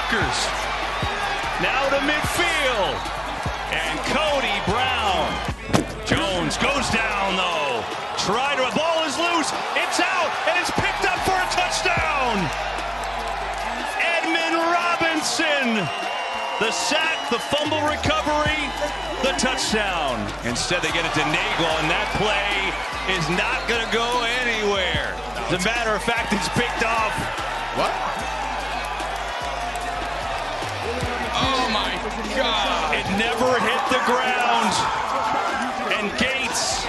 Packers. Now to midfield. And Cody Brown. Jones goes down, though. The ball is loose. It's out, and it's picked up for a touchdown. Edmund Robinson. The sack, the fumble recovery, the touchdown. Instead, they get it to Nagel, and that play is not going to go anywhere. As a matter of fact, it's picked off. What? Oh, my God. It never hit the ground. And Gates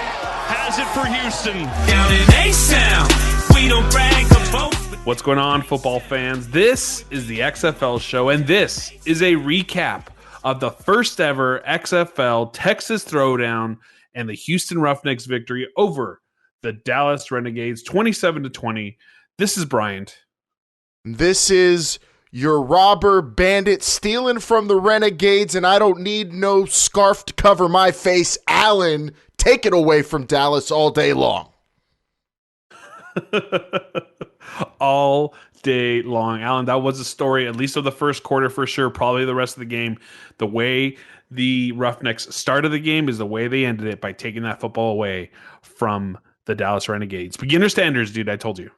has it for Houston. Down in A-Sound, we don't brag about. What's going on, football fans? This is the XFL show, and this is a recap of the first ever XFL Texas Throwdown and the Houston Roughnecks victory over the Dallas Renegades, 27-20. This is Bryant. This is your robber bandit stealing from the Renegades, and I don't need no scarf to cover my face. Allen, take it away from Dallas all day long. All day long. Alan, that was a story, at least of the first quarter for sure, probably the rest of the game. The way the Roughnecks started the game is the way they ended it, by taking that football away from the Dallas Renegades. Beginner standards, dude, I told you.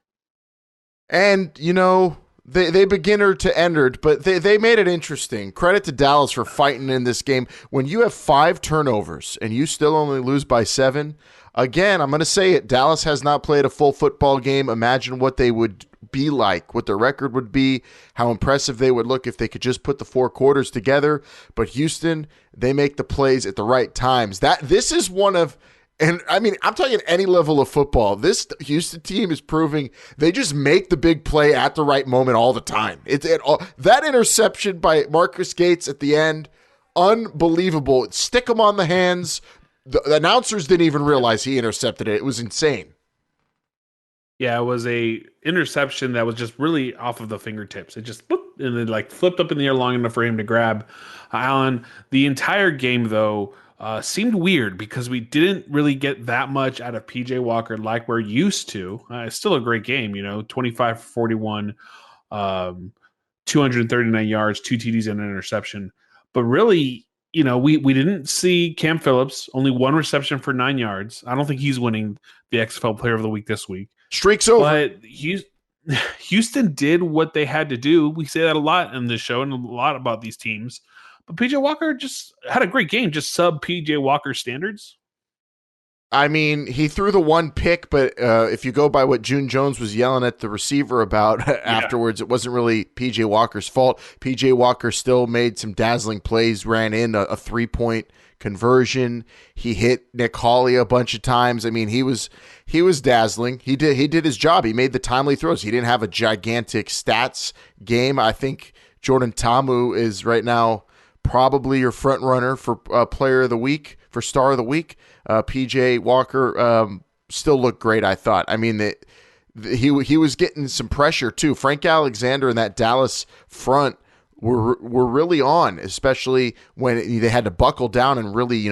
And, you know, they beginner to entered, but they made it interesting. Credit to Dallas for fighting in this game. When you have 5 turnovers and you still only lose by 7, again, I'm going to say it, Dallas has not played a full football game. Imagine what they would be like, what their record would be, how impressive they would look if they could just put the 4 quarters together. But Houston, they make the plays at the right times. This is one of, and I mean, I'm talking any level of football. This Houston team is proving they just make the big play at the right moment all the time. That interception by Marcus Gates at the end, unbelievable. Stick him on the hands. The announcers didn't even realize he intercepted it. It was insane. Yeah, it was a interception that was just really off of the fingertips. It just and then like flipped up in the air long enough for him to grab. Allen, the entire game, though, seemed weird because we didn't really get that much out of PJ Walker like we're used to. It's still a great game, 25-41, 239 yards, 2 TDs and an interception. But really, we didn't see Cam Phillips, only 1 reception for 9 yards. I don't think he's winning the XFL Player of the Week this week. Streak's over. But Houston did what they had to do. We say that a lot in this show and a lot about these teams. But PJ Walker just had a great game, just sub PJ Walker standards. I mean, he threw the 1 pick, but if you go by what June Jones was yelling at the receiver about afterwards, it wasn't really PJ Walker's fault. PJ Walker still made some dazzling plays, ran in a 3-point conversion. He hit Nick Hawley a bunch of times. I mean, he was dazzling. He did his job. He made the timely throws. He didn't have a gigantic stats game. I think Jordan Ta'amu is right now probably your front runner for Player of the Week, for Star of the Week. PJ Walker still looked great, I thought. I mean, he was getting some pressure too. Frank Alexander and that Dallas front were really on, especially when they had to buckle down and really,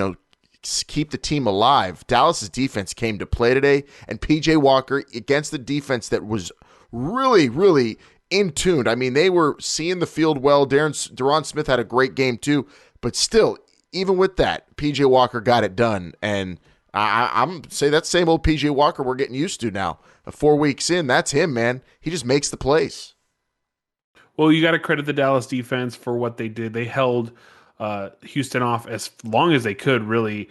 keep the team alive. Dallas's defense came to play today, and PJ Walker against the defense that was really, really in tune. I mean, they were seeing the field well. Deron Smith had a great game too, but still, even with that, PJ Walker got it done. And I'm say that same old PJ Walker we're getting used to now. 4 weeks in, that's him, man. He just makes the plays. Well, you got to credit the Dallas defense for what they did. They held Houston off as long as they could, really.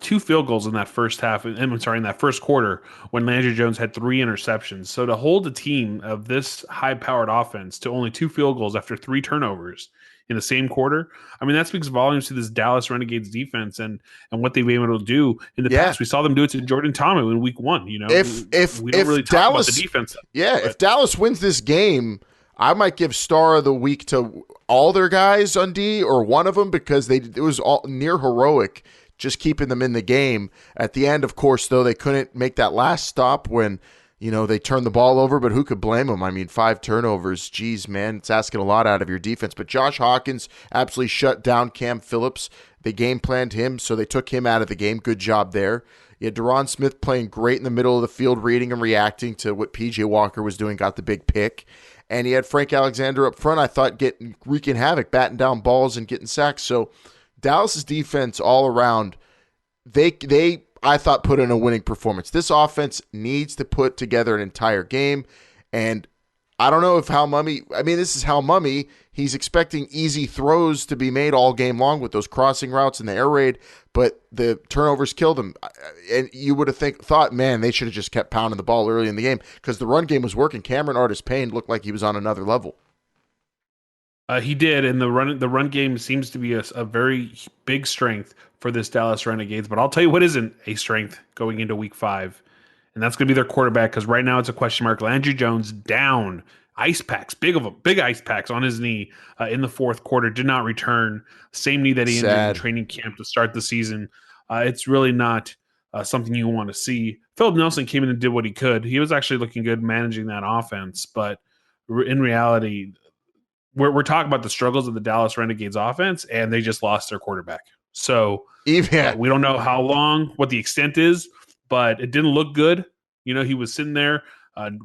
2 field goals in that first half, in that first quarter, when Landry Jones had 3 interceptions. So to hold a team of this high-powered offense to only 2 field goals after 3 turnovers in the same quarter, I mean, that speaks volumes to this Dallas Renegades defense and what they've been able to do in the past. We saw them do it to Jordan Ta'amu in week 1. If we don't really talk about the defense. Yeah, if Dallas wins this game, I might give Star of the Week to all their guys on D or one of them, because it was all near heroic just keeping them in the game. At the end, of course, though, they couldn't make that last stop when, they turned the ball over, but who could blame them? I mean, 5 turnovers. Geez, man, it's asking a lot out of your defense. But Josh Hawkins absolutely shut down Cam Phillips. They game planned him, so they took him out of the game. Good job there. You had Deron Smith playing great in the middle of the field, reading and reacting to what PJ Walker was doing, got the big pick. and he had Frank Alexander up front, I thought, wreaking havoc, batting down balls and getting sacks. So Dallas's defense all around, they I thought put in a winning performance. This offense needs to put together an entire game, and I don't know if this is Hal Mummy. He's expecting easy throws to be made all game long with those crossing routes and the air raid, but the turnovers killed him. And you would have thought, man, they should have just kept pounding the ball early in the game because the run game was working. Cameron Artis-Payne looked like he was on another level. He did, and the run game seems to be a very big strength for this Dallas Renegades. But I'll tell you what isn't a strength going into Week 5, and that's going to be their quarterback, because right now it's a question mark. Landry Jones down, ice packs, big ice packs on his knee in the fourth quarter. Did not return. Same knee that he injured in training camp to start the season. It's really not something you want to see. Philip Nelson came in and did what he could. He was actually looking good managing that offense, but in reality, we're talking about the struggles of the Dallas Renegades offense, and they just lost their quarterback. So we don't know how long, what the extent is, but it didn't look good. You know, he was sitting there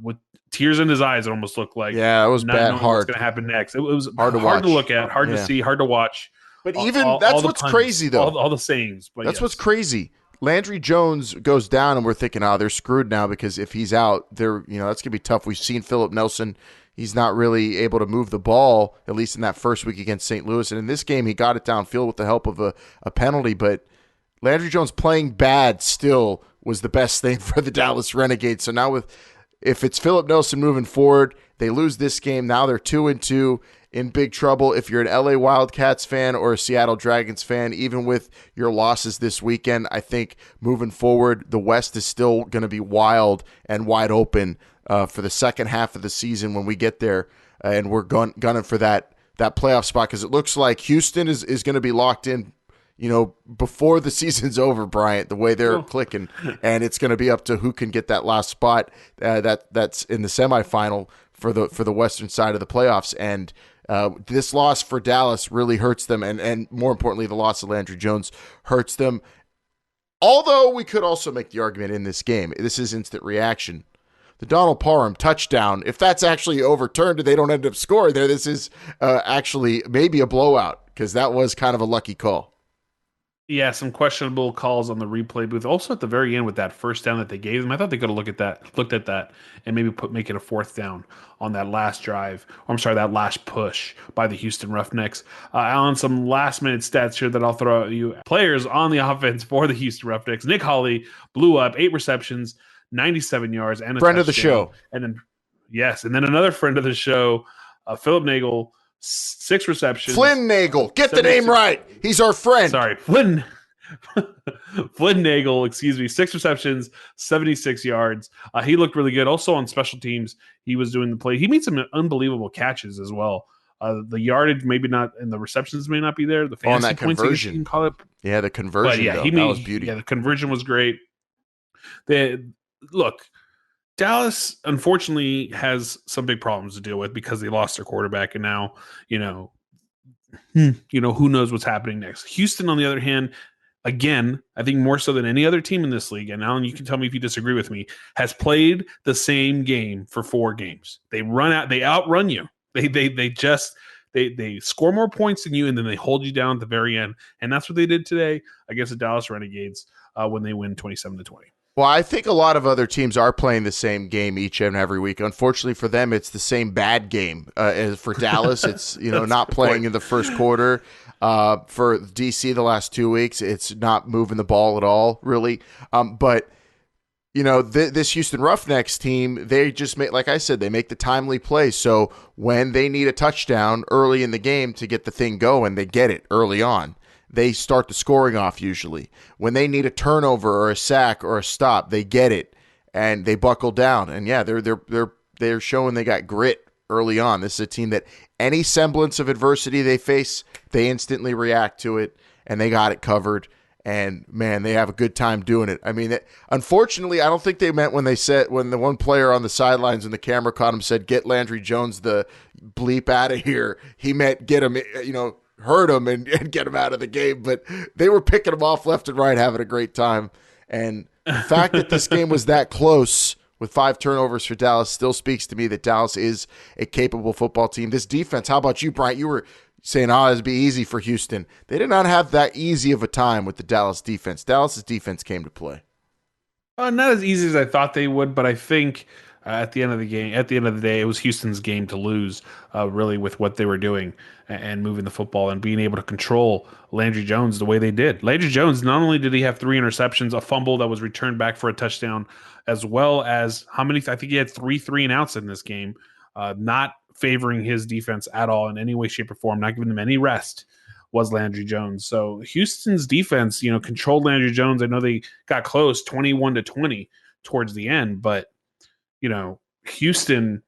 with tears in his eyes. It almost looked like, it was bad, hard. What's going to happen next? It was hard to look at, hard to see, hard to watch. But that's what's crazy, though. All the sayings. But that's what's crazy. Landry Jones goes down, and we're thinking, they're screwed now, because if he's out, that's going to be tough. We've seen Philip Nelson. He's not really able to move the ball, at least in that first week against St. Louis. And in this game, he got it downfield with the help of a penalty. But Landry Jones playing bad still was the best thing for the Dallas Renegades. So now if it's Philip Nelson moving forward, they lose this game. Now they're 2-2 in big trouble. If you're an LA Wildcats fan or a Seattle Dragons fan, even with your losses this weekend, I think moving forward, the West is still going to be wild and wide open for the second half of the season when we get there, and we're gunning for that playoff spot, because it looks like Houston is going to be locked in, before the season's over, Bryant, the way they're clicking, and it's going to be up to who can get that last spot that's in the semifinal for the western side of the playoffs. And this loss for Dallas really hurts them, and more importantly, the loss of Landry Jones hurts them. Although we could also make the argument in this game, this is instant reaction. The Donald Parham touchdown, if that's actually overturned and they don't end up scoring there, this is actually maybe a blowout, because that was kind of a lucky call. Yeah, some questionable calls on the replay booth. Also at the very end with that first down that they gave them, I thought they could have looked at that and maybe make it a fourth down on that last drive. That last push by the Houston Roughnecks. Alan, some last minute stats here that I'll throw at you. Players on the offense for the Houston Roughnecks. Nick Hawley blew up 8 receptions, 97 yards, and a friend touchdown. Of the show. And then another friend of the show, Philip Nagel, 6 receptions. Flynn Nagel, get the name right. He's our friend. Sorry, Flynn Nagel, 6 receptions, 76 yards. He looked really good. Also on special teams, he was doing the play. He made some unbelievable catches as well. The yardage maybe not, and the receptions may not be there. The fantasy points, conversion, you can call it. Yeah, the conversion. But yeah, that was beauty. Yeah, the conversion was great. Look, Dallas unfortunately has some big problems to deal with because they lost their quarterback, and now who knows what's happening next. Houston, on the other hand, again, I think more so than any other team in this league, and Alan, you can tell me if you disagree with me, has played the same game for 4 games. They outrun you. They score more points than you, and then they hold you down at the very end, and that's what they did today against the Dallas Renegades when they win 27-20. Well, I think a lot of other teams are playing the same game each and every week. Unfortunately for them, it's the same bad game. As for Dallas, it's not playing in the first quarter. For DC, the last 2 weeks, it's not moving the ball at all, really. But this Houston Roughnecks team, they just make, like I said, they make the timely play. So when they need a touchdown early in the game to get the thing going, they get it early on. They start the scoring off usually. When they need a turnover or a sack or a stop, they get it and they buckle down. And yeah, they're showing they got grit early on. This is a team that any semblance of adversity they face, they instantly react to it, and they got it covered. And man, they have a good time doing it. I mean, unfortunately, I don't think they meant when the one player on the sidelines and the camera caught him said, "Get Landry Jones the bleep out of here." He meant get him, hurt him and get him out of the game. But they were picking him off left and right, having a great time. And the fact that this game was that close with 5 turnovers for Dallas still speaks to me that Dallas is a capable football team. This defense, how about you, Bryant? You were saying, it'd be easy for Houston. They did not have that easy of a time with the Dallas defense. Dallas's defense came to play. Not as easy as I thought they would, but I think at the end of the day, it was Houston's game to lose, really, with what they were doing and moving the football and being able to control Landry Jones the way they did. Landry Jones, not only did he have 3 interceptions, a fumble that was returned back for a touchdown, as well as I think he had 3 3-and-outs in this game, not favoring his defense at all in any way, shape, or form, not giving them any rest, was Landry Jones. So Houston's defense, controlled Landry Jones. I know they got close 21-20 towards the end, but Houston,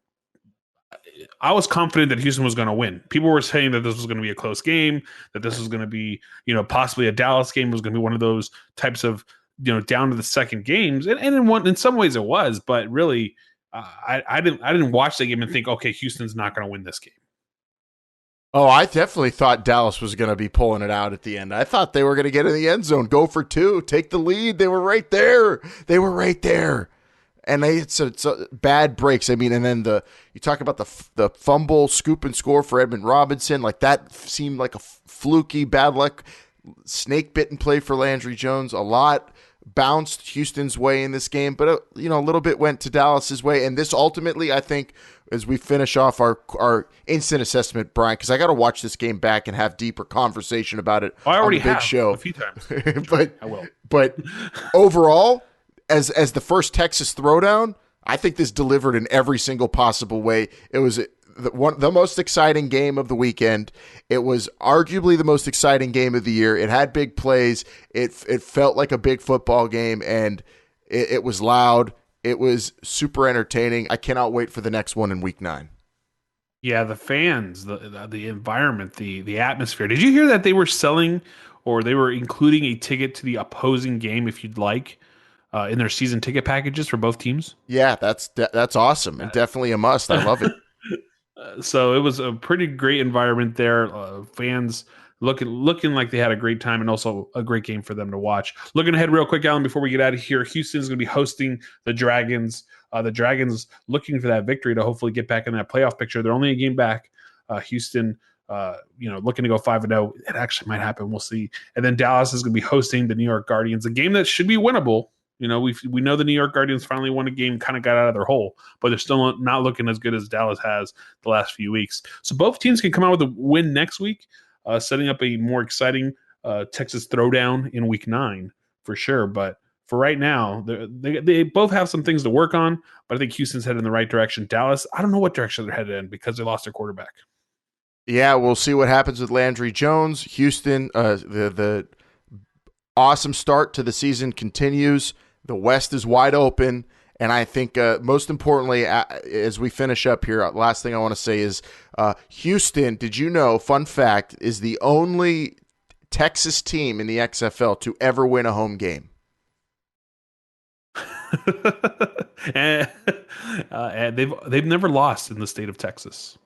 I was confident that Houston was going to win. People were saying that this was going to be a close game, that this was going to be, possibly a Dallas game, was going to be one of those types of, down to the second games. And in some ways it was, but really I didn't watch the game and think, okay, Houston's not going to win this game. Oh, I definitely thought Dallas was going to be pulling it out at the end. I thought they were going to get in the end zone, go for 2, take the lead. They were right there. And they had some bad breaks. I mean, and then you talk about the fumble, scoop and score for Edmund Robinson. Like that seemed like a fluky, bad luck, snake bitten play for Landry Jones. A lot bounced Houston's way in this game, but a little bit went to Dallas's way. And this ultimately, I think, as we finish off our instant assessment, Brian, because I got to watch this game back and have deeper conversation about it. I already on the big have show a few times, but I will. But overall, as the first Texas Throwdown, I think this delivered in every single possible way. It was the most exciting game of the weekend. It was arguably the most exciting game of the year. It had big plays. It felt like a big football game, and it was loud. It was super entertaining. I cannot wait for the next one in week 9. Yeah, the fans, the environment, the atmosphere. Did you hear that they were selling, or they were including a ticket to the opposing game if you'd like, in their season ticket packages for both teams? Yeah, that's awesome and definitely a must. I love it. So it was a pretty great environment there. Fans looking like they had a great time, and also a great game for them to watch. Looking ahead real quick, Alan, before we get out of here, Houston's going to be hosting the Dragons. The Dragons looking for that victory to hopefully get back in that playoff picture. They're only a game back. Houston, looking to go 5-0. It actually might happen. We'll see. And then Dallas is going to be hosting the New York Guardians, a game that should be winnable. We know the New York Guardians finally won a game, kind of got out of their hole, but they're still not looking as good as Dallas has the last few weeks. So both teams can come out with a win next week, setting up a more exciting Texas Throwdown in week 9 for sure. But for right now, they both have some things to work on, but I think Houston's headed in the right direction. Dallas, I don't know what direction they're headed in because they lost their quarterback. Yeah, we'll see what happens with Landry Jones. Houston, the awesome start to the season continues. The West is wide open, and I think most importantly, as we finish up here, last thing I want to say is Houston, did you know, fun fact, is the only Texas team in the XFL to ever win a home game. and they've never lost in the state of Texas.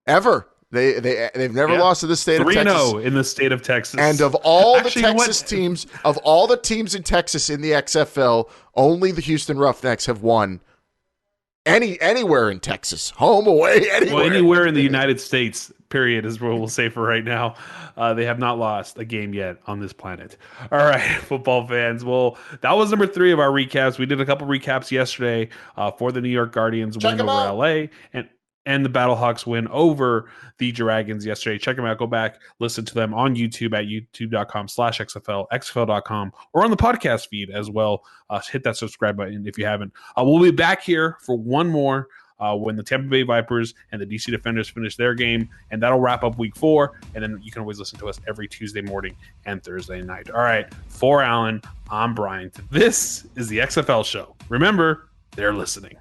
Ever. They've never lost to the state of Texas. 3-0 in the state of Texas. And of all the Texas teams, of all the teams in Texas in the XFL, only the Houston Roughnecks have won anywhere in Texas. Home, away, anywhere. Well, anywhere in the United States, period, is what we'll say for right now. They have not lost a game yet on this planet. All right, football fans. Well, that was number 3 of our recaps. We did a couple recaps yesterday for the New York Guardians win over LA and the Battlehawks win over the Dragons yesterday. Check them out. Go back, listen to them on YouTube at youtube.com/XFL, XFL.com, or on the podcast feed as well. Hit that subscribe button if you haven't. We'll be back here for one more when the Tampa Bay Vipers and the DC Defenders finish their game, and that'll wrap up week 4. And then you can always listen to us every Tuesday morning and Thursday night. All right, for Alan, I'm Brian. This is the XFL show. Remember, they're listening.